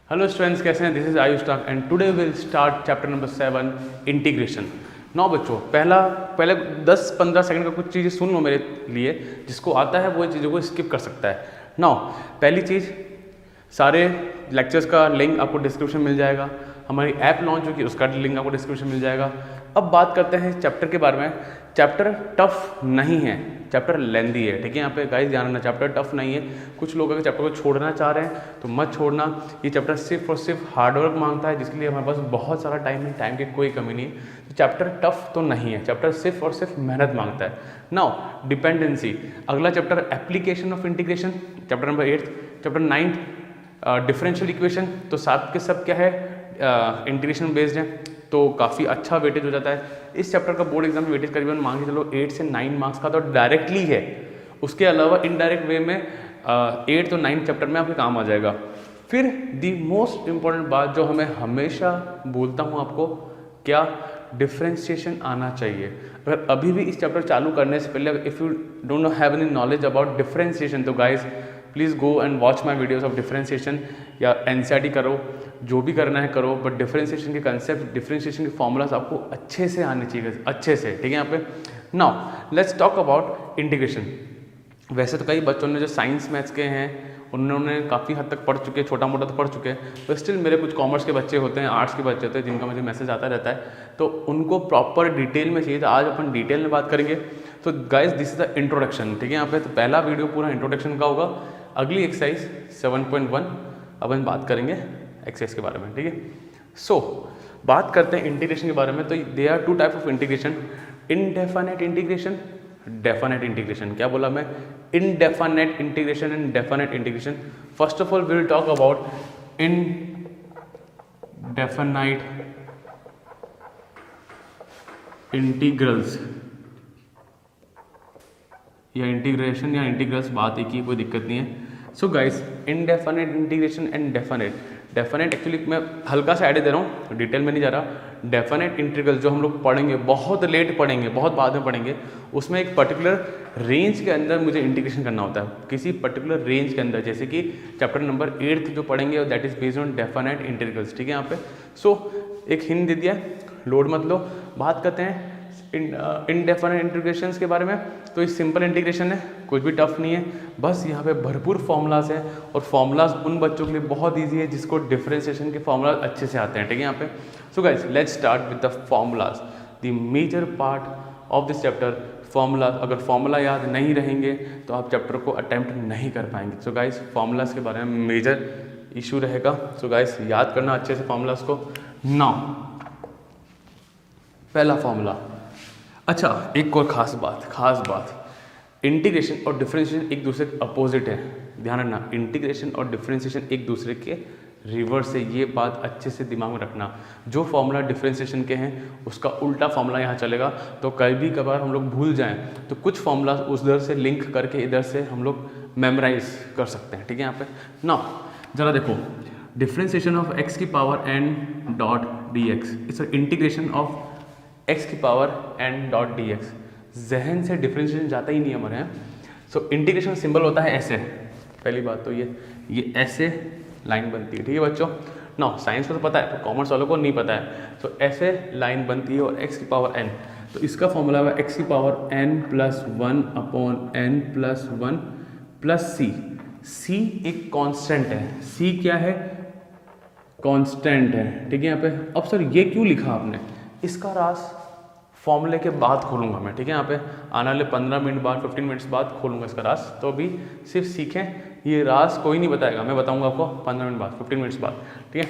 Hello students, कैसे हैं? This is Ayush talk and today will start chapter number 7 integration. Now बच्चों, पहले 10-15 second का कुछ चीज़ें सुन लो मेरे लिए। जिसको आता है वो चीज़ों को स्किप कर सकता है। नौ, पहली चीज़, सारे लेक्चर्स का लिंक आपको डिस्क्रिप्शन मिल जाएगा। हमारी ऐप लॉन्च होगी, उसका लिंक आपको डिस्क्रिप्शन मिल जाएगा। अब बात करते हैं चैप्टर के बारे में। चैप्टर टफ नहीं है, चैप्टर लेंदी है। ठीक है, यहाँ पे गाइस ध्यान रखना, चैप्टर टफ नहीं है। कुछ लोग अगर चैप्टर को छोड़ना चाह रहे हैं तो मत छोड़ना। ये चैप्टर सिर्फ और सिर्फ हार्डवर्क मांगता है, जिसके लिए हमारे पास बहुत सारा टाइम है, टाइम की कोई कमी नहीं है। तो चैप्टर टफ तो नहीं है, चैप्टर सिर्फ और सिर्फ मेहनत मांगता है। नाउ डिपेंडेंसी, अगला chapter application of integration, chapter number 8। Chapter 9 differential equation, तो साथ के सब क्या है, इंटीग्रेशन बेस्ड है, तो काफ़ी अच्छा वेटेज हो जाता है। इस चैप्टर का बोर्ड एग्जाम में वेटेज करीबन मान के चलो 8 से 9 मार्क्स का तो डायरेक्टली है। उसके अलावा इनडायरेक्ट वे में 8 तो 9 चैप्टर में आपके काम आ जाएगा। फिर दी मोस्ट इम्पॉर्टेंट बात जो हमें हमेशा बोलता हूँ आपको, क्या डिफ्रेंशिएशन आना चाहिए। अगर अभी भी इस चैप्टर चालू करने से पहले if you don't have any knowledge about differentiation, तो guys please go and watch my videos of differentiation, या एनसीईआरटी करो, जो भी करना है करो, बट डिफरेंशिएशन के कंसेप्ट, डिफरेंशिएशन के फॉर्मूलाज आपको अच्छे से आने चाहिए, अच्छे से। ठीक है, यहाँ पे now let's talk about integration. वैसे तो कई बच्चों ने जो साइंस मैथ्स के हैं उन्होंने काफ़ी हद तक पढ़ चुके हैं, छोटा मोटा तो पढ़ चुके हैं, तो स्टिल मेरे कुछ कॉमर्स के बच्चे होते हैं, आर्ट्स के बच्चे होते हैं, जिनका मुझे मैसेज आता रहता है, तो उनको प्रॉपर डिटेल में चाहिए। तो आज अपन डिटेल में बात करेंगे। तो guys this is the introduction. ठीक है, यहाँ पे तो पहला वीडियो पूरा इंट्रोडक्शन का होगा। अगली एक्सरसाइज 7.1 अपन बात करेंगे एक्सरसाइज के बारे में। ठीक है, सो बात करते हैं इंटीग्रेशन के बारे में। तो they are 2 type of integration, indefinite integration, definite integration. क्या बोला मैं? Indefinite integration and definite integration. First of all we will talk about indefinite integrals या इंटीग्रेशन या इंटीग्रल्स, बात एक ही, कोई दिक्कत नहीं है। So guys, indefinite integration and definite. Definite actually मैं हल्का सा आइडिया दे रहा हूँ, डिटेल में नहीं जा रहा। डेफिनेट इंटीग्रल जो हम लोग पढ़ेंगे, बहुत लेट पढ़ेंगे, बहुत बाद में पढ़ेंगे, उसमें एक पर्टिकुलर रेंज के अंदर मुझे इंटीग्रेशन करना होता है, किसी पर्टिकुलर रेंज के अंदर। जैसे कि चैप्टर नंबर 8 जो पढ़ेंगे that is based on definite integrals. ठीक है, यहाँ पे सो एक हिंट दे दिया, लोड मत लो। बात करते हैं इनडेफिनेट इंटीग्रेशंस के बारे में। तो ये सिंपल इंटीग्रेशन है, कुछ भी टफ नहीं है, बस यहाँ पे भरपूर फॉर्मूलाज है, और फॉर्मूलाज उन बच्चों के लिए बहुत इजी है जिसको डिफरेंशिएशन के फॉर्मूलाज अच्छे से आते हैं। ठीक है, यहाँ पे so guys let's start with the formulas, the major part of this chapter. Formula, अगर फॉर्मूला याद नहीं रहेंगे तो आप चैप्टर को अटेम्प्ट नहीं कर पाएंगे। सो गाइस फॉर्मूलाज के बारे में मेजर इशू रहेगा, सो गाइस याद करना अच्छे से फॉर्मूलाज को। नाउ पहला फॉर्मूला। अच्छा, एक और खास बात, इंटीग्रेशन और डिफरेंशिएशन एक दूसरे के अपोजिट है। ध्यान रखना, इंटीग्रेशन और डिफरेंशिएशन एक दूसरे के रिवर्स है, ये बात अच्छे से दिमाग में रखना। जो फॉर्मूला डिफरेंशिएशन के हैं उसका उल्टा फॉर्मूला यहाँ चलेगा, तो कभी कभार हम लोग भूल जाएं तो कुछ फॉर्मूला उधर से लिंक करके इधर से हम लोग मेमोराइज कर सकते हैं। ठीक है, यहाँ पे ना जरा देखो, डिफरेंशिएशन ऑफ x की power n dot D x, it's integration of x की power n dot D x. जहन से डिफरेंशिएशन जाता ही नहीं हमारे यहाँ। सो इंटीग्रेशन सिंबल होता है ऐसे, पहली बात तो ये ऐसे लाइन बनती है। ठीक है बच्चों, ना साइंस को तो पता है पर कॉमर्स वालों को नहीं पता है। सो ऐसे लाइन बनती है और x की पावर n, तो इसका फॉर्मूला है x की power n plus 1 upon n plus 1 plus c एक कांस्टेंट है। c क्या है? कांस्टेंट है। ठीक है, यहाँ पे अब सर ये क्यों लिखा आपने? इसका राज फॉर्मूले के बाद खोलूंगा मैं। ठीक है, यहाँ पे आने वाले 15 मिनट बाद, 15 मिनट्स बाद खोलूंगा इसका राज। तो अभी सिर्फ सीखें, ये राज कोई नहीं बताएगा, मैं बताऊंगा आपको 15 मिनट बाद, 15 मिनट्स बाद। ठीक है,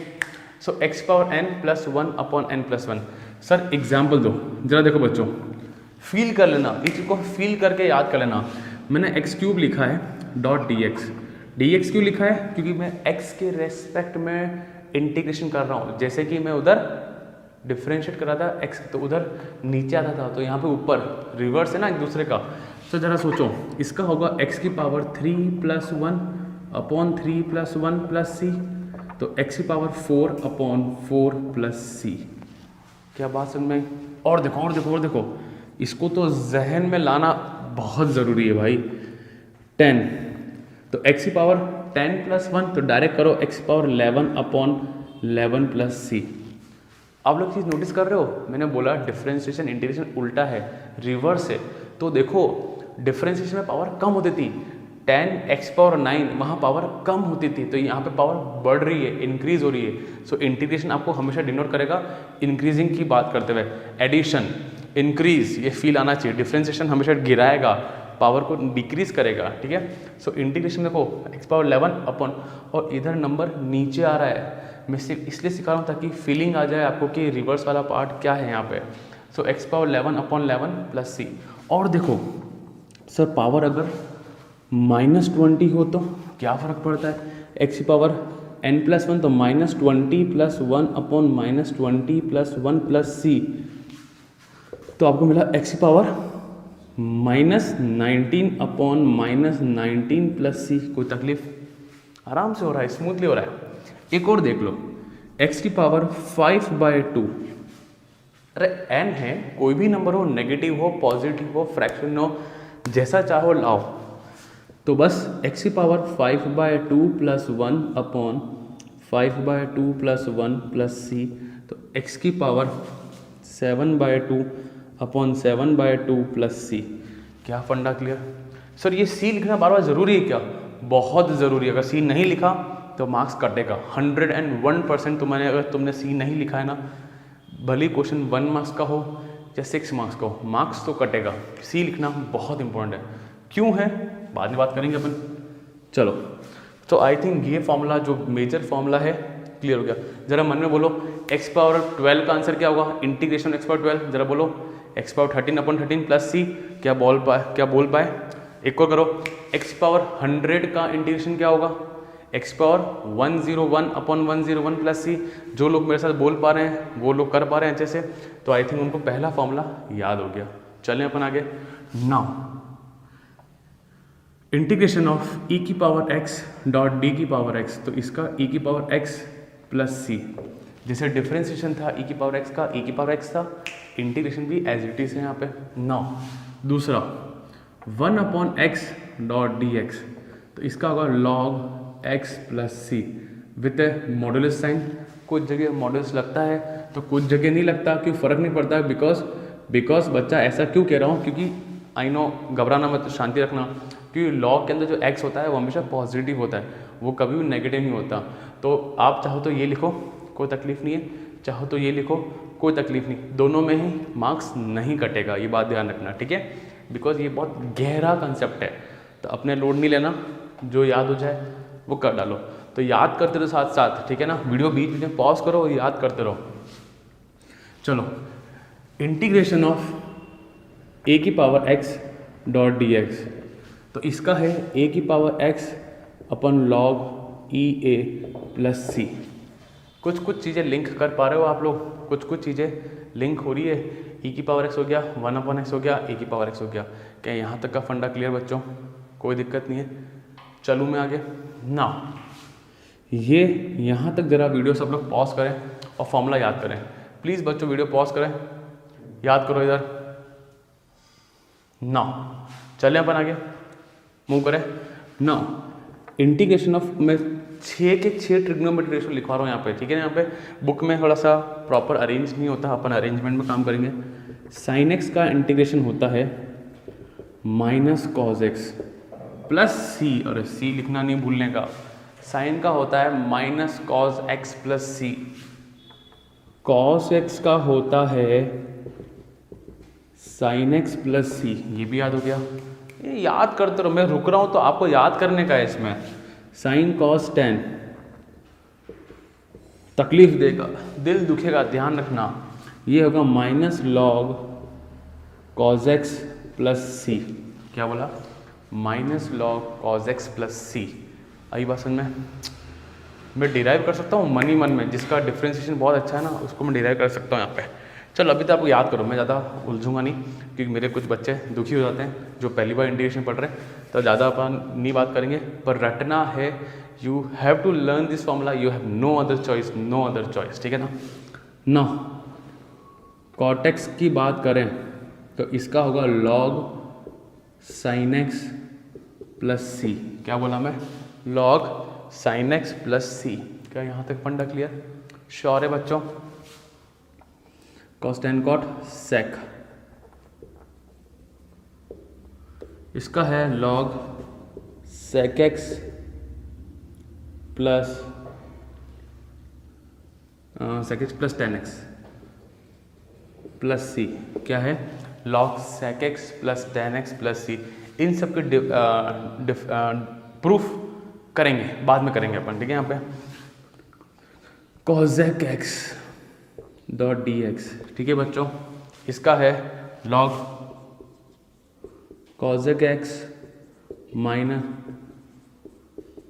सो x power n plus 1 upon n plus 1। Sir example दो, जरा देखो बच्चों, फील कर लेना, इस चीज़ को फील करके याद कर लेना। मैंने x³ लिखा है डॉट dx क्यों लिखा है? क्योंकि मैं x के रेस्पेक्ट में इंटीग्रेशन कर रहा हूँ। जैसे कि मैं उधर डिफरेंशिएट कर रहा था x, तो उधर नीचे आता था, तो यहाँ पे ऊपर रिवर्स है ना एक दूसरे का। तो जरा सोचो, इसका होगा x की power 3 plus 1 upon 3 plus 1 plus c, तो x की पावर 4 अपॉन 4 प्लस c। क्या बात समझ में? और देखो, इसको तो जहन में लाना बहुत ज़रूरी है भाई। 10, तो x की पावर 10 प्लस 1 तो डायरेक्ट करो x पावर 11 अपॉन 11 प्लस सी। आप लोग चीज़ नोटिस कर रहे हो, मैंने बोला डिफरेंशिएशन इंटीग्रेशन उल्टा है, रिवर्स है। तो देखो डिफरेंशिएशन में पावर कम होती थी, 10x पावर 9 वहाँ पावर कम होती थी, तो यहाँ पे पावर बढ़ रही है, इंक्रीज हो रही है। सो इंटीग्रेशन आपको हमेशा डिनोट करेगा इंक्रीजिंग की बात करते हुए, एडिशन इंक्रीज ये फील आना चाहिए। डिफरेंशिएशन हमेशा गिराएगा, पावर को डिक्रीज करेगा, ठीक है। सो इंटीग्रेशन देखो x पावर 11 अपॉन, और इधर नंबर नीचे आ रहा है, मैं सिर्फ इसलिए सिखा रहा हूँ ताकि फीलिंग आ जाए आपको कि रिवर्स वाला पार्ट क्या है यहाँ पे। सो x पावर 11 अपॉन 11 प्लस सी। और देखो सर पावर अगर -20 हो तो क्या फ़र्क पड़ता है, x पावर n प्लस 1 तो -20 plus 1 upon -20 plus 1 plus C, तो आपको मिला x पावर -19 अपॉन -19 प्लस सी। कोई तकलीफ, आराम से हो रहा है, स्मूथली हो रहा है। एक और देख लो, x की पावर 5/2, अरे n है, कोई भी नंबर हो, नेगेटिव हो, पॉजिटिव हो, फ्रैक्शन हो, जैसा चाहो लाओ, तो बस x की power 5/2 plus 1 upon 5/2 plus 1 plus C, तो x की पावर 7/2 अपॉन 7/2 प्लस सी। क्या फंडा क्लियर? सर ये सी लिखना बार बार ज़रूरी है क्या? बहुत ज़रूरी है। अगर सी नहीं लिखा तो मार्क्स कटेगा 101%। तो मैंने, अगर तुमने सी नहीं लिखा है ना, भले क्वेश्चन 1 मार्क्स का हो या 6 मार्क्स का हो, मार्क्स तो कटेगा। सी लिखना बहुत इंपॉर्टेंट है। क्यों है बाद में बात करेंगे अपन। चलो, तो आई थिंक ये फॉर्मूला जो मेजर फॉर्मूला है क्लियर हो गया। जरा मन में बोलो x पावर 12 का आंसर क्या होगा, इंटीग्रेशन x पावर 12। जरा बोलो x power 13 upon 13 plus C. क्या बोल पाए? एक और करो, x पावर 100 का इंटीग्रेशन क्या होगा, x पावर 101 अपॉन 101 प्लस सी। जो लोग मेरे साथ बोल पा रहे हैं वो लोग कर पा रहे हैं अच्छे से, तो आई थिंक उनको पहला फॉर्मूला याद हो गया। चलें अपन आगे। नाउ इंटीग्रेशन ऑफ e की पावर x डॉट d की पावर x, तो इसका e की पावर x प्लस सी। जैसे डिफरेंशिएशन था e की पावर x का, e की पावर x था, इंटीग्रेशन भी एज इट इज है यहाँ पे। नाउ दूसरा 1 upon x dot D x, तो इसका होगा log x plus C with a modulus sign. कुछ जगह मॉडुलस लगता है तो कुछ जगह नहीं लगता, क्यों फ़र्क नहीं पड़ता, बिकॉज बच्चा ऐसा क्यों कह रहा हूँ, क्योंकि आई नो, घबराना मत, शांति रखना, क्योंकि log के अंदर जो x होता है वो हमेशा पॉजिटिव होता है, वो कभी भी नेगेटिव नहीं होता। तो आप चाहो तो ये लिखो, कोई तकलीफ नहीं है, चाहो तो ये लिखो, कोई तकलीफ नहीं, दोनों में ही मार्क्स नहीं कटेगा, ये बात ध्यान रखना, ठीक है। बिकॉज ये बहुत गहरा कंसेप्ट है, तो अपने लोड नहीं लेना, जो याद हो जाए वो कर डालो। तो याद करते रहो साथ साथ, ठीक है ना, वीडियो बीच में पॉज करो और याद करते रहो। चलो, इंटीग्रेशन ऑफ a की power x dot D x, तो इसका है a की power x upon log e a plus C. कुछ चीज़ें लिंक कर पा रहे हो आप लोग, कुछ चीज़ें लिंक हो रही है। e की पावर x हो गया, 1 अपॉन x हो गया, a की पावर x हो गया। क्या यहाँ तक का फंडा क्लियर बच्चों? कोई दिक्कत नहीं है। चलूँ मैं आगे ना, ये यहाँ तक ज़रा वीडियो सब लोग पॉज करें और फॉर्मूला याद करें। प्लीज़ बच्चों वीडियो पॉज करें, याद करो इधर ना। चलें अपन आगे, मूव करें ना। इंटीग्रेशन ऑफ, मैं 6 के 6 ट्रिग्नोमेट्री रेशियो लिखवा रहा हूँ यहाँ पे, ठीक है। यहाँ पे बुक में थोड़ा सा प्रॉपर अरेंज नहीं होता, अपन अरेंजमेंट में काम करेंगे। साइन एक्स का इंटीग्रेशन होता है माइनस कॉज एक्स प्लस सी, और सी लिखना नहीं भूलने का। साइन का होता है माइनस कॉज एक्स प्लस सी, कॉस एक्स का होता है साइन एक्स प्लस सी। ये भी याद हो गया, ये याद करते रहो, मैं रुक रहा हूँ तो आपको याद करने का है इसमें। साइन कॉस टेन तकलीफ देगा, दिल दुखेगा, ध्यान रखना। ये होगा minus log cos x plus C. क्या बोला? Minus log cos x plus C. आई बात समझ में? मैं डिराइव कर सकता हूँ मन ही मन में, जिसका डिफ्रेंशिएशन बहुत अच्छा है ना, उसको मैं डिराइव कर सकता हूँ यहाँ पे। चलो अभी तो आपको याद करो, मैं ज़्यादा उलझूंगा नहीं, क्योंकि मेरे कुछ बच्चे दुखी हो जाते हैं जो पहली बार इंटीग्रेशन पढ़ रहे हैं, तो ज़्यादा अपन नहीं बात करेंगे। पर रटना है, you have to learn this formula, you have no other choice, no other choice, ठीक है ना। ना कॉटेक्स की बात करें तो इसका होगा log sin x plus C. क्या बोला मैं? Log sin x plus C. क्या यहाँ तक फंडा क्लियर? श्योर है बच्चों? कॉस टेन कॉट सेक, इसका है log sec x plus tan x plus C. क्या है? Log sec x plus tan x plus C. इन सब के प्रूफ करेंगे, बाद में करेंगे अपन, ठीक है। यहाँ पे cosec x dot D x, ठीक है बच्चों। इसका है log cosec x minus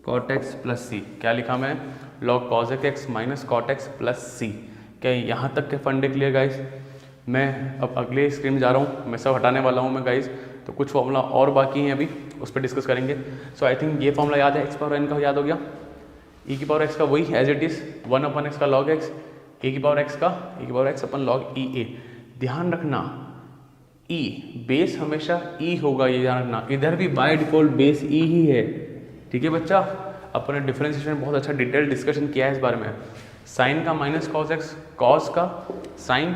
cot x plus C. क्या लिखा मैं? Log cosec x minus cot x plus C. क्या यहाँ तक के फंडे क्लियर गाइस? मैं अब अगले स्क्रीन में जा रहा हूँ, मैं सब हटाने वाला हूँ मैं गाइस, तो कुछ फॉर्मूला और बाकी हैं अभी, उस पर डिस्कस करेंगे। सो आई थिंक ये फॉर्मूला याद है, एक्स पावर एन का याद हो गया, ई की पावर एक्स का वही as it is 1 upon X का लॉग एक्स, ए की पावर एक्स का e की power X upon log E A. ध्यान रखना e बेस हमेशा e होगा, ये ध्यान रखना। इधर भी बाय डिफॉल्ट बेस e ही है, ठीक है बच्चा। अपन ने डिफरेंशिएशन में बहुत अच्छा डिटेल डिस्कशन किया है इस बारे में। साइन का माइनस कॉस एक्स, कॉस का साइन,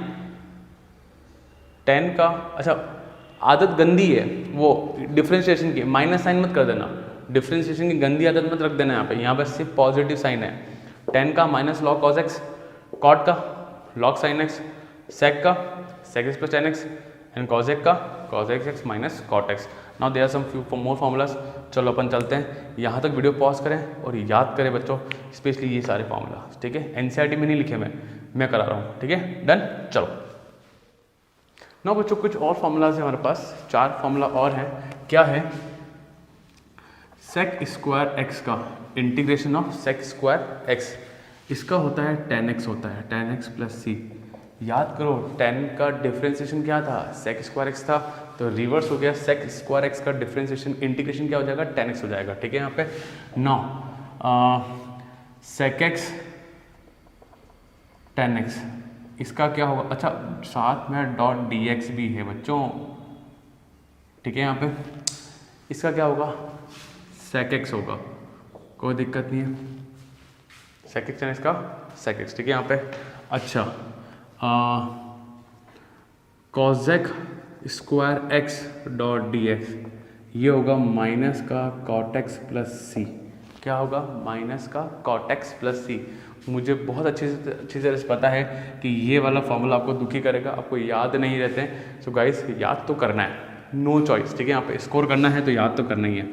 टेन का, अच्छा आदत गंदी है वो डिफरेंशिएशन की, माइनस साइन मत कर देना, डिफरेंशिएशन की गंदी आदत मत रख देना यहाँ पे सिर्फ पॉजिटिव साइन है। टेन का minus log cos x, cot का लॉग साइन एक्स, सेक का sec x plus tan x, and cosec का cosec x minus cot x. Now there are some few more formulas. चलो अपन चलते हैं, यहाँ तक वीडियो पॉज करें और याद करें बच्चों, स्पेशली ये सारे फार्मूला, ठीक है। एनसीईआरटी में नहीं लिखे मैं करा रहा हूँ, ठीक है। डन, चलो। नाउ बच्चों कुछ और फार्मूलाज हैं हमारे पास, 4 फार्मूला और हैं। क्या है? सेक स्क्वायर एक्स का integration of sec square X, इसका होता है टेन एक्स, होता है टेन एक्स प्लस सी। याद करो 10 का डिफरेंशिएशन क्या था? सेक स्क्वायर एक्स था, तो रिवर्स हो गया, सेक स्क्वायर एक्स का डिफरेंशिएशन इंटीग्रेशन क्या हो जाएगा? टेन एक्स हो जाएगा, ठीक है। यहाँ पे now sec X tan X, इसका क्या होगा? अच्छा साथ में डॉट डी एक्स भी है बच्चों, ठीक है। यहाँ पे इसका क्या होगा? सेक एक्स होगा, कोई दिक्कत नहीं है, सेक एक्स है इसका सेक एक्स, ठीक है। यहाँ पे अच्छा cosec square x dot D x, ये होगा माइनस का कॉट एक्स प्लस सी। क्या होगा? माइनस का कॉट एक्स प्लस सी। मुझे बहुत अच्छी तरह से पता है कि ये वाला फॉर्मूला आपको दुखी करेगा, आपको याद नहीं रहते हैं। सो गाइस याद तो करना है, नो चॉइस, ठीक है। यहाँ पे स्कोर करना है तो याद तो करना ही है।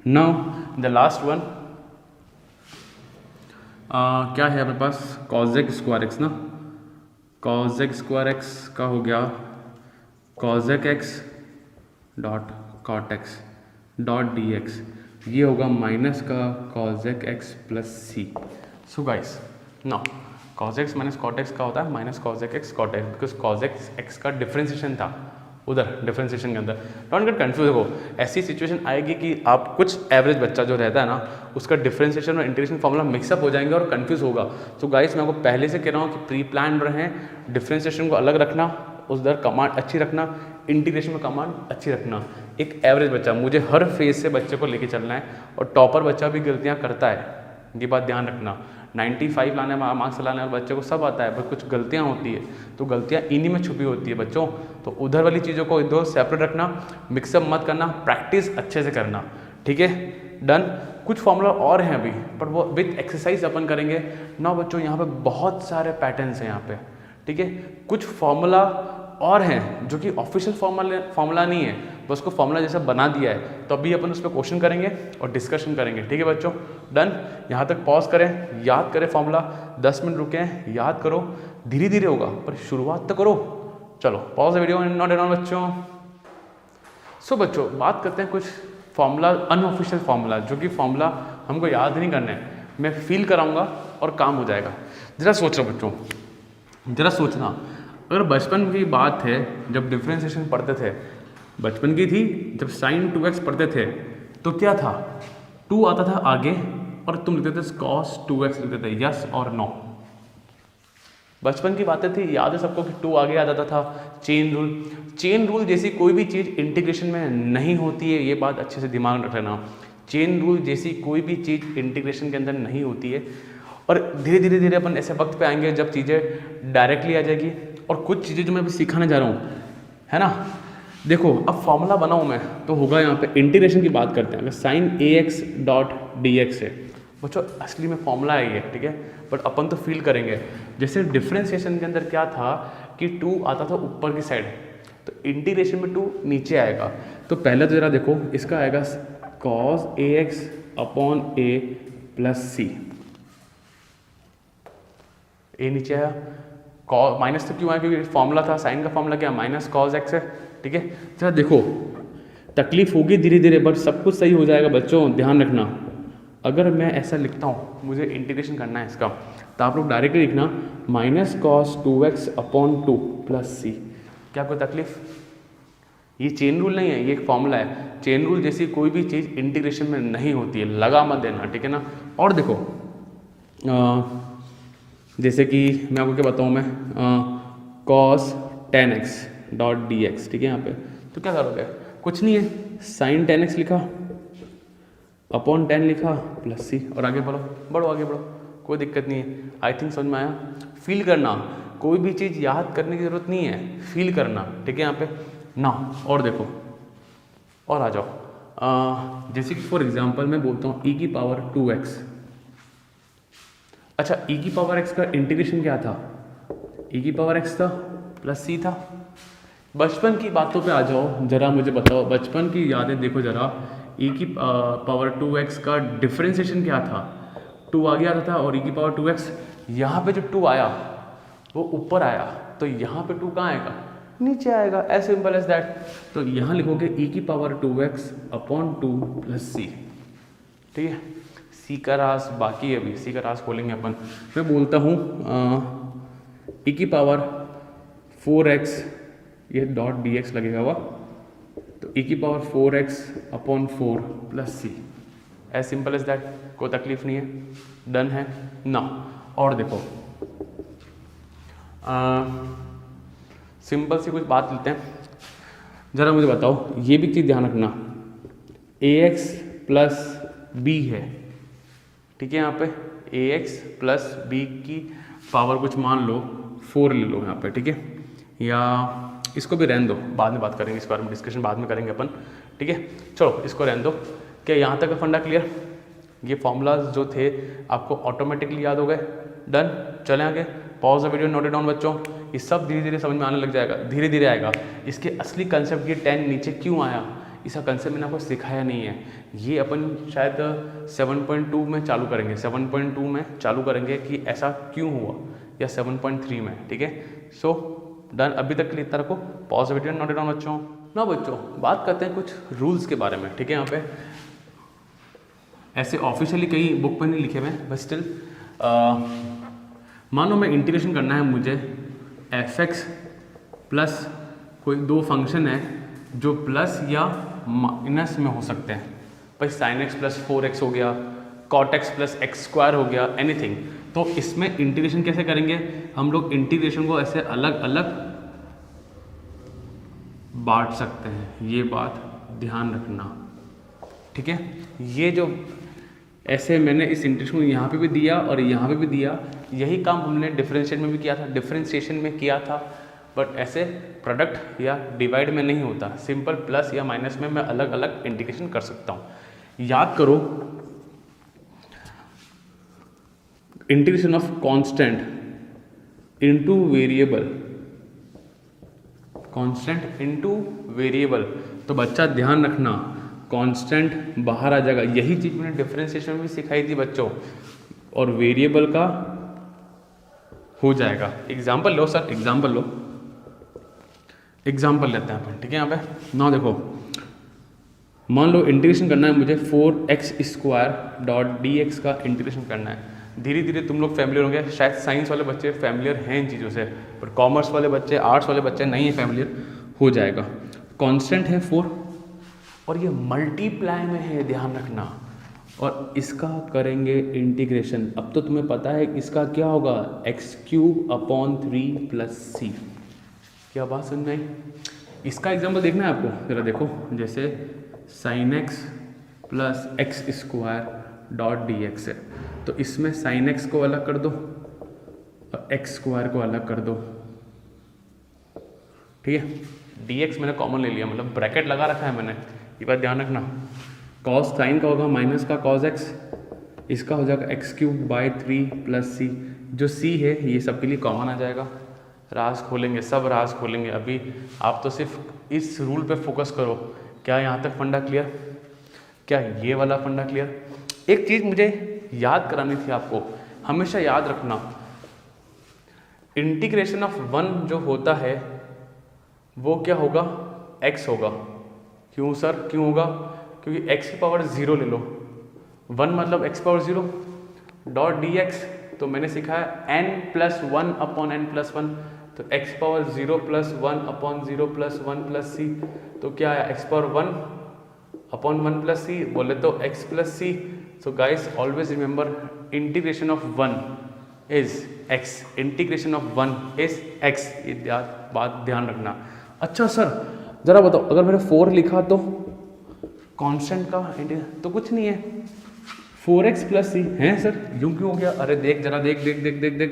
नाउ द लास्ट वन क्या है अपने पास? कॉसेक स्क्वायर एक्स ना, कॉसेक स्क्वायर एक्स का हो गया cosec x dot cot x dot D x, ये होगा माइनस का cosec x plus C. So guys now cosec x minus cot x का होता है minus cosec x cot x, because cosec x का डिफरेंशिएशन था उधर डिफरेंशिएशन के अंदर। डोंट गेट कंफ्यूज हो, ऐसी सिचुएशन आएगी कि आप कुछ एवरेज बच्चा जो रहता है ना, उसका डिफरेंशिएशन और इंटीग्रेशन फॉर्मूला मिक्सअप हो जाएंगे और कंफ्यूज होगा। तो गाइस मैं आपको पहले से कह रहा हूँ कि प्री प्लान रहें, डिफरेंशिएशन को अलग रखना, उधर कमांड अच्छी रखना, इंटीग्रेशन में कमांड अच्छी रखना। एक एवरेज बच्चा, मुझे हर फेज से बच्चे को लेके चलना है, और टॉपर बच्चा भी गलतियाँ करता है, ये बात ध्यान रखना। 95 लाने मार्क्स लाने वाले बच्चे को सब आता है, पर कुछ गलतियाँ होती है, तो गलतियाँ इन्हीं में छुपी होती है बच्चों। तो उधर वाली चीज़ों को इधर सेपरेट रखना, मिक्सअप मत करना, प्रैक्टिस अच्छे से करना, ठीक है। डन। कुछ फॉर्मूला और हैं अभी, पर वो विथ एक्सरसाइज अपन करेंगे ना बच्चों। यहाँ पे बहुत सारे पैटर्न्स हैं यहाँ पे, ठीक है। कुछ फॉर्मूला और हैं जो कि ऑफिशियल फॉर्मूला नहीं है, बस को फॉर्मूला जैसा बना दिया है, तो अभी अपन उस पर क्वेश्चन करेंगे और डिस्कशन करेंगे, ठीक है बच्चों। डन। यहाँ तक पॉज करें, याद करें फॉर्मूला, 10 मिनट रुकें, याद करो, धीरे धीरे होगा पर शुरुआत तो करो। चलो pause video, not at all बच्चों। सो बच्चों बात करते हैं कुछ फॉर्मूला, अनऑफिशियल फॉर्मूला, जो कि फॉर्मूला हमको याद नहीं करना है, मैं फील कराऊंगा और काम हो जाएगा। जरा सोचो बच्चों, जरा सोचना, अगर बचपन की बात है जब डिफरेंशिएशन पढ़ते थे, बचपन की थी जब साइन 2x पढ़ते थे, तो क्या था? 2 आता था आगे और तुम लिखते थे cos 2x लिखते थे, यस और नो। बचपन की बातें थी, याद है सबको कि 2 आगे आ जाता था। चेन रूल जैसी कोई भी चीज़ इंटीग्रेशन में नहीं होती है, ये बात अच्छे से दिमाग में रख लेना। चेन रूल जैसी कोई भी चीज़ इंटीग्रेशन के अंदर नहीं होती है, और धीरे धीरे धीरे अपन ऐसे वक्त पे आएंगे जब चीज़ें डायरेक्टली आ जाएगी। और कुछ चीज़ें जो मैं अभी सिखाने जा रहा हूँ, है ना, देखो अब फॉर्मूला बनाऊँ मैं तो होगा यहाँ पे इंटीग्रेशन की बात करते हैं। अगर साइन ax डॉट dx है बच्चों, असली में फॉर्मूला है ये, ठीक है, बट अपन तो फील करेंगे। जैसे डिफरेंशिएशन के अंदर क्या था कि 2 आता था ऊपर की साइड, तो इंटीग्रेशन में 2 नीचे आएगा। तो पहले तो जरा देखो, इसका आएगा cos ax upon a plus C, a नीचे आया, कॉस माइनस तो क्यों आया, क्योंकि फॉर्मूला था, साइन का फॉर्मूला क्या माइनस कॉस एक्स है, ठीक है। जरा देखो, तकलीफ होगी धीरे धीरे, बट सब कुछ सही हो जाएगा बच्चों, ध्यान रखना। अगर मैं ऐसा लिखता हूँ, मुझे इंटीग्रेशन करना है इसका, तो आप लोग डायरेक्टली लिखना minus cos 2x upon 2 plus C. क्या कोई तकलीफ? ये चेन रूल नहीं है, ये एक फॉर्मूला है। चेन रूल जैसी कोई भी चीज़ इंटीग्रेशन में नहीं होती है, लगा मत देना, ठीक है ना। और देखो जैसे कि मैं आपको क्या बताऊँ, मैं cos 10x डॉट dx, ठीक है, यहाँ पे तो क्या करोगे, कुछ नहीं है, साइन 10x लिखा अपॉन 10 लिखा प्लस सी, और आगे बढ़ो बढ़ो आगे बढ़ो, कोई दिक्कत नहीं है। आई थिंक समझ में आया। फील करना, कोई भी चीज़ याद करने की ज़रूरत नहीं है, फील करना, ठीक है, यहाँ पे ना। और देखो, और आ जाओ, जैसे कि फॉर एग्जांपल मैं बोलता हूँ e की पावर 2x। अच्छा, e की पावर x का इंटीग्रेशन क्या था, e की पावर x था प्लस c था। बचपन की बातों पे आ जाओ, जरा मुझे बताओ, बचपन की यादें देखो जरा, e की पावर 2x का डिफरेंशिएशन क्या था, 2 आगे आता था, और e की पावर 2x, यहाँ पे जो 2 आया वो ऊपर आया, तो यहाँ पे 2 कहाँ आएगा, नीचे आएगा, एज सिंपल एज दैट। तो यहाँ लिखोगे e की पावर 2x अपॉन 2 प्लस सी, ठीक है। सी का रास बाकी है, अभी सी का रास खोलेंगे अपन। मैं बोलता हूँ e की पावर 4x, ये डॉट dx लगेगा हुआ, तो e की power 4x upon 4 plus C, as simple as that, कोई तकलीफ नहीं है, डन है ना। और देखो सिंपल सी कुछ बात लेते हैं, ज़रा मुझे बताओ, ये भी चीज़ ध्यान रखना, ax प्लस b है, ठीक है, यहाँ पे ax प्लस b की पावर कुछ मान लो 4 ले लो यहाँ पे, ठीक है, या इसको भी रहने दो, बाद में बात करेंगे इस बारे में, डिस्कशन बाद में करेंगे अपन, ठीक है। चलो इसको रहने दो। क्या यहाँ तक का फंडा क्लियर? ये फॉर्मूलाज जो थे आपको ऑटोमेटिकली याद हो गए, डन। चलें आगे, pause the video, note it down बच्चों। ये सब धीरे धीरे समझ में आने लग जाएगा, धीरे धीरे आएगा। इसके असली कंसेप्ट, ये 10 नीचे क्यों आया, इसका कंसेप्ट मैंने आपको सिखाया नहीं है। ये अपन शायद 7.2 में चालू करेंगे, 7.2 में चालू करेंगे कि ऐसा क्यों हुआ, या 7.3 में, ठीक है। सो डन, अभी तक के लिए इतना रखो, pause the video, note it down बच्चों। ना बच्चों, बात करते हैं कुछ रूल्स के बारे में, ठीक है। यहाँ पे ऐसे ऑफिशियली कई बुक पर नहीं लिखे हुए, बट स्टिल मानो मैं इंटीग्रेशन करना है मुझे fx प्लस कोई 2 फंक्शन है जो प्लस या माइनस में हो सकते हैं, भाई sin x प्लस 4x हो गया, cot x plus x square हो गया, एनीथिंग। तो इसमें इंटीग्रेशन कैसे करेंगे हम लोग, इंटीग्रेशन को ऐसे अलग अलग बांट सकते हैं, ये बात ध्यान रखना, ठीक है। ये जो ऐसे मैंने इस इंटीग्रेशन को यहाँ पे भी दिया और यहाँ पे भी दिया, यही काम हमने डिफरेंशिएट में भी किया था, डिफरेंशिएशन में किया था, बट ऐसे प्रोडक्ट या डिवाइड में नहीं होता, सिंपल प्लस या माइनस में मैं अलग अलग इंटीग्रेशन कर सकता हूँ। याद करो, integration of constant into variable, constant into variable, तो बच्चा ध्यान रखना कांस्टेंट बाहर आ जाएगा, यही चीज़ मैंने डिफरेंशिएशन में भी सिखाई थी बच्चों, और वेरिएबल का हो जाएगा। एग्जाम्पल लो सर, एग्जाम्पल लो, एग्जाम्पल लेते हैं अपन, ठीक है। यहाँ पे ना देखो, मान लो इंटीग्रेशन करना है मुझे 4x स्क्वायर डॉट dx का इंटीग्रेशन करना है। धीरे धीरे तुम लोग फैमिलियर होंगे, शायद साइंस वाले बच्चे फैमिलियर हैं इन चीज़ों से, पर कॉमर्स वाले बच्चे, आर्ट्स वाले बच्चे नहीं है फैमिलियर, हो जाएगा। कांस्टेंट है 4 और ये मल्टीप्लाई में है, ध्यान रखना, और इसका करेंगे इंटीग्रेशन। अब तो तुम्हें पता है इसका क्या होगा, x³ अपॉन 3 प्लस सी। क्या बात समझ में आई? इसका एग्जाम्पल देखना है आपको, जरा देखो, जैसे sin x plus x square dot D x है। तो इसमें साइन एक्स को अलग कर दो और एक्स स्क्वायर को अलग कर दो, ठीक है। डी एक्स मैंने कॉमन ले लिया, मतलब ब्रैकेट लगा रखा है मैंने, ये बात ध्यान रखना। कॉस साइन का होगा माइनस का कॉस एक्स, इसका हो जाएगा एक्स क्यूब बाई 3 प्लस सी। जो सी है ये सब के लिए कॉमन आ जाएगा। राज खोलेंगे, सब राज खोलेंगे। अभी आप तो सिर्फ इस रूल पे फोकस करो। क्या यहाँ तक फंडा क्लियर? क्या ये वाला फंडा क्लियर? एक चीज़ मुझे याद करानी थी आपको, हमेशा याद रखना, इंटीग्रेशन ऑफ 1 जो होता है वो क्या होगा? x होगा। क्यों सर, क्यों होगा? क्योंकि x की पावर 0 ले लो, 1 मतलब x power 0 dot D x. तो मैंने सीखा है n plus 1 upon n plus 1, तो x power 0 plus 1 upon 0 plus 1 plus C. तो क्या आया? x power 1 upon 1 plus C, बोले तो x plus C. So guys always remember integration of 1 is x, integration of 1 is x, ये बात ध्यान रखना। अच्छा सर जरा बताओ, अगर मैंने 4 लिखा तो कांस्टेंट का तो कुछ नहीं है, 4x प्लस सी है सर, यूं क्यों हो गया? अरे देख जरा, देख देख देख देख देख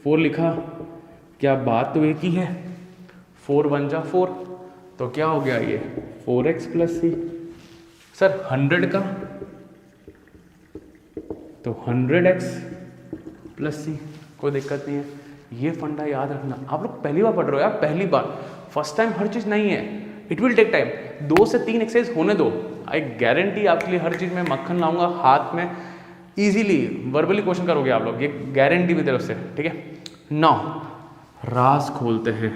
4 लिखा, क्या बात तो एक ही है, 4 1 जा 4, तो क्या हो गया ये 4x प्लस सी। सर 100 का तो 100x प्लस सी, कोई दिक्कत नहीं है। ये फंडा याद रखना। आप लोग पहली बार पढ़ रहे हो यार, पहली बार, फर्स्ट टाइम हर चीज़ नहीं है, इट विल टेक टाइम। 2 से 3 एक्सरसाइज होने दो, आई गारंटी आपके लिए हर चीज़ में मक्खन लाऊंगा हाथ में, इजीली वर्बली क्वेश्चन करोगे आप लोग, ये गारंटी मेरी तरफ से, ठीक है। नाउ राज खोलते हैं।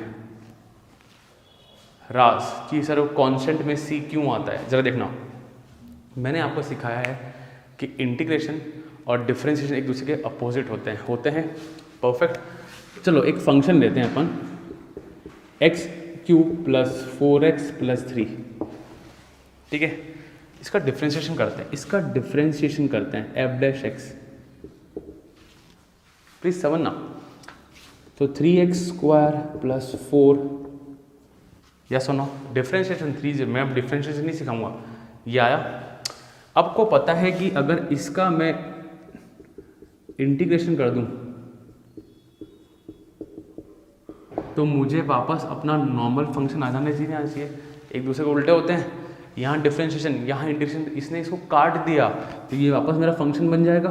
राज कि सर कांस्टेंट में सी क्यों आता है, जरा देखना। मैंने आपको सिखाया है कि इंटीग्रेशन और डिफरेंशिएशन एक दूसरे के अपोजिट होते हैं परफेक्ट। चलो एक फंक्शन लेते हैं अपन, x cube plus 4x plus 3, ठीक है। इसका डिफरेंशिएशन करते हैं, एफ डैश एक्स, प्लीज समझना। तो 3x स्क्वायर प्लस 4, या सुनो डिफरेंशिएशन 3, मैं अब डिफरेंशिएशन नहीं सिखाऊंगा, ये आया। आपको पता है कि अगर इसका मैं इंटीग्रेशन कर दूं तो मुझे वापस अपना नॉर्मल फंक्शन आ जाने चाहिए, एक दूसरे को उल्टे होते हैं। यहाँ डिफरेंशिएशन, यहाँ इंटीग्रेशन, इसने इसको काट दिया तो ये वापस मेरा फंक्शन बन जाएगा।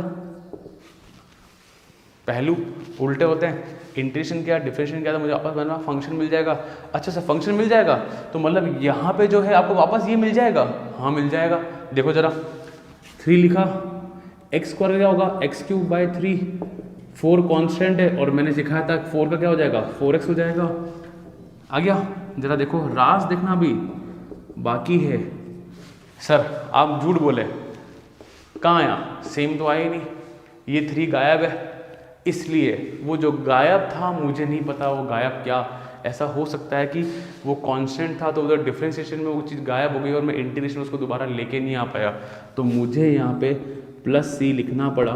पहलू उल्टे होते हैं, इंटीग्रेशन किया डिफरेंशिएशन किया तो मुझे वापस बना फंक्शन मिल जाएगा। अच्छा सर फंक्शन मिल जाएगा तो मतलब यहाँ पे जो है आपको वापस ये मिल जाएगा? हाँ मिल जाएगा। देखो जरा 3 लिखा, एक्स स्क्वायर क्या होगा? एक्स क्यूब बाई 3, 4 कांस्टेंट है और मैंने सिखाया था 4 का क्या हो जाएगा? 4x हो जाएगा। आ गया? जरा देखो राज देखना भी बाकी है। सर आप झूठ बोले, कहाँ आया? सेम तो आया ही नहीं, ये 3 गायब है, इसलिए वो जो गायब था मुझे नहीं पता वो गायब क्या। ऐसा हो सकता है कि वो कांस्टेंट था तो उधर डिफरेंशिएशन में वो चीज़ गायब हो गई और मैं इंटीग्रेशन उसको दोबारा लेके नहीं आ पाया, तो मुझे यहाँ पे प्लस सी लिखना पड़ा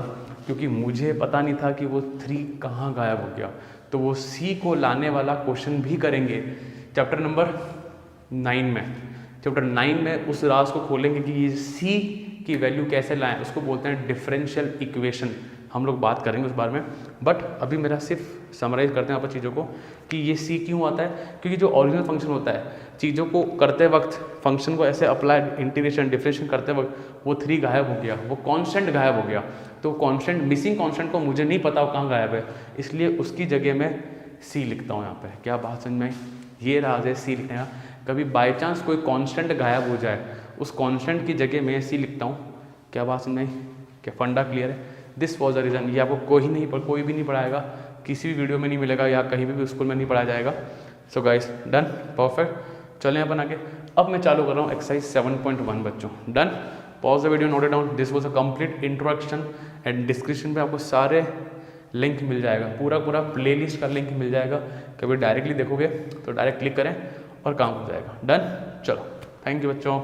क्योंकि मुझे पता नहीं था कि वो 3 कहाँ गायब हो गया। तो वो सी को लाने वाला क्वेश्चन भी करेंगे चैप्टर नंबर 9 में। चैप्टर 9 में उस राज को खोलेंगे कि ये सी की वैल्यू कैसे लाएं, उसको बोलते हैं डिफरेंशियल इक्वेशन। हम लोग बात करेंगे उस बारे में, बट अभी मेरा सिर्फ समराइज करते हैं आप चीज़ों को कि ये सी क्यों आता है। क्योंकि जो ओरिजिनल फंक्शन होता है, चीज़ों को करते वक्त फंक्शन को ऐसे अप्लाई इंटीग्रेशन डिफरेंशिएशन करते वक्त वो 3 गायब हो गया, वो कांस्टेंट गायब हो गया। तो कांस्टेंट, मिसिंग कांस्टेंट को मुझे नहीं पता वो कहाँ गायब है, इसलिए उसकी जगह मैं सी लिखता हूँ यहाँ पे। क्या बात समझ में आई? ये राज है सी लिखने का। कभी बाई चांस कोई कांस्टेंट गायब हो जाए, उस कांस्टेंट की जगह मैं सी लिखता हूँ। क्या बात समझ में आई? क्या फंडा क्लियर है? This was the reason. ये आपको कोई भी नहीं पढ़ाएगा, किसी भी वीडियो में नहीं मिलेगा या कहीं भी स्कूल में नहीं पढ़ाया जाएगा। So guys done, perfect. चलें अपन आगे। अब मैं चालू कर रहा हूँ एक्सरसाइज 7.1 बच्चों। Done, pause the video, note it down. This was a complete introduction and description पे आपको सारे लिंक मिल जाएगा, पूरा प्लेलिस्ट का लिंक मिल जाएगा। कभी डायरेक्टली देखोगे तो डायरेक्ट क्लिक करें और काम हो जाएगा। डन, चलो थैंक यू बच्चों।